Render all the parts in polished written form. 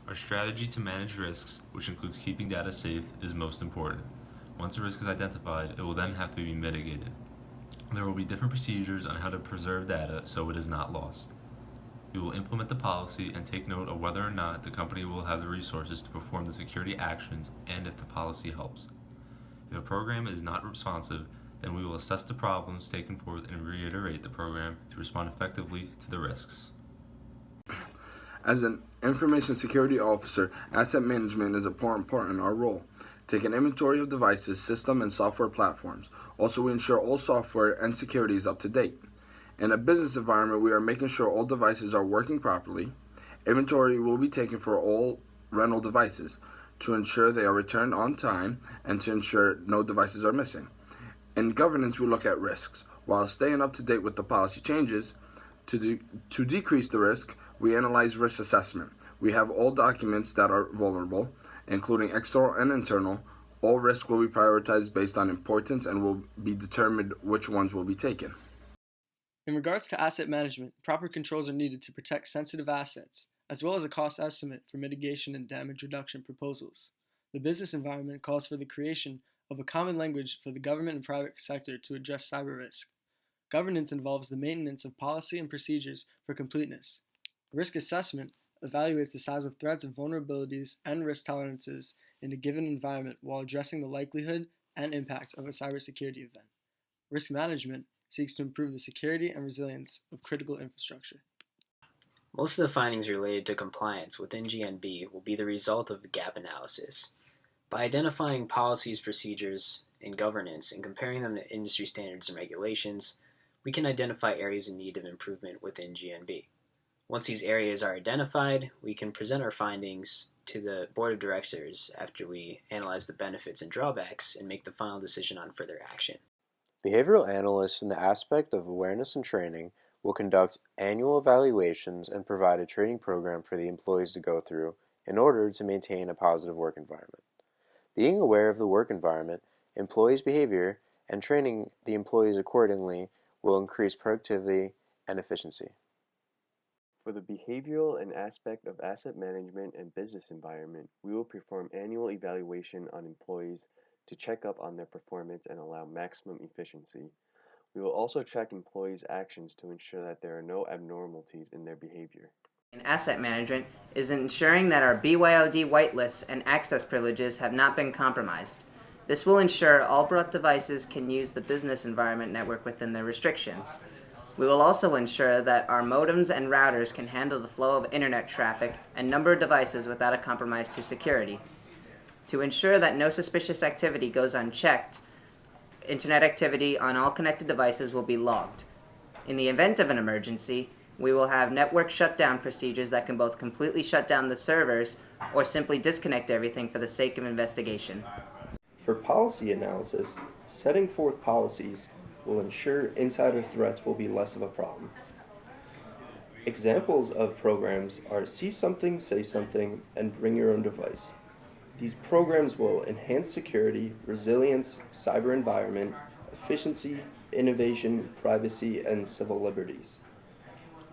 Our strategy to manage risks, which includes keeping data safe, is most important. Once a risk is identified, it will then have to be mitigated. There will be different procedures on how to preserve data so it is not lost. We will implement the policy and take note of whether or not the company will have the resources to perform the security actions and if the policy helps. If a program is not responsive, then we will assess the problems taken forth and reiterate the program to respond effectively to the risks. As an information security officer, asset management is an important part in our role. Take an inventory of devices, system, and software platforms. Also, we ensure all software and security is up to date. In a business environment, we are making sure all devices are working properly. Inventory will be taken for all rental devices to ensure they are returned on time and to ensure no devices are missing. In governance, we look at risks. While staying up to date with the policy changes, to decrease the risk, we analyze risk assessment. We have all documents that are vulnerable, including external and internal. All risks will be prioritized based on importance and will be determined which ones will be taken. In regards to asset management, proper controls are needed to protect sensitive assets, as well as a cost estimate for mitigation and damage reduction proposals. The business environment calls for the creation of a common language for the government and private sector to address cyber risk. Governance involves the maintenance of policy and procedures for completeness. Risk assessment evaluates the size of threats and vulnerabilities and risk tolerances in a given environment while addressing the likelihood and impact of a cybersecurity event. Risk management seeks to improve the security and resilience of critical infrastructure. Most of the findings related to compliance within GNB will be the result of a gap analysis. By identifying policies, procedures, and governance and comparing them to industry standards and regulations, we can identify areas in need of improvement within GNB. Once these areas are identified, we can present our findings to the board of directors after we analyze the benefits and drawbacks and make the final decision on further action. Behavioral analysts in the aspect of awareness and training will conduct annual evaluations and provide a training program for the employees to go through in order to maintain a positive work environment. Being aware of the work environment, employees' behavior, and training the employees accordingly will increase productivity and efficiency. For the behavioral and aspect of asset management and business environment, we will perform annual evaluation on employees to check up on their performance and allow maximum efficiency. We will also check employees' actions to ensure that there are no abnormalities in their behavior. In asset management is ensuring that our BYOD whitelists and access privileges have not been compromised. This will ensure all brought devices can use the business environment network within their restrictions. We will also ensure that our modems and routers can handle the flow of internet traffic and number of devices without a compromise to security. To ensure that no suspicious activity goes unchecked, internet activity on all connected devices will be logged. In the event of an emergency, we will have network shutdown procedures that can both completely shut down the servers or simply disconnect everything for the sake of investigation. For policy analysis, setting forth policies will ensure insider threats will be less of a problem. Examples of programs are See Something, Say Something, and Bring Your Own Device. These programs will enhance security, resilience, cyber environment, efficiency, innovation, privacy, and civil liberties.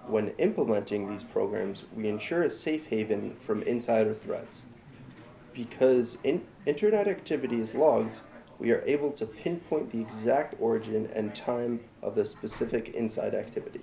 When implementing these programs, we ensure a safe haven from insider threats. Because internet activity is logged, we are able to pinpoint the exact origin and time of the specific inside activity.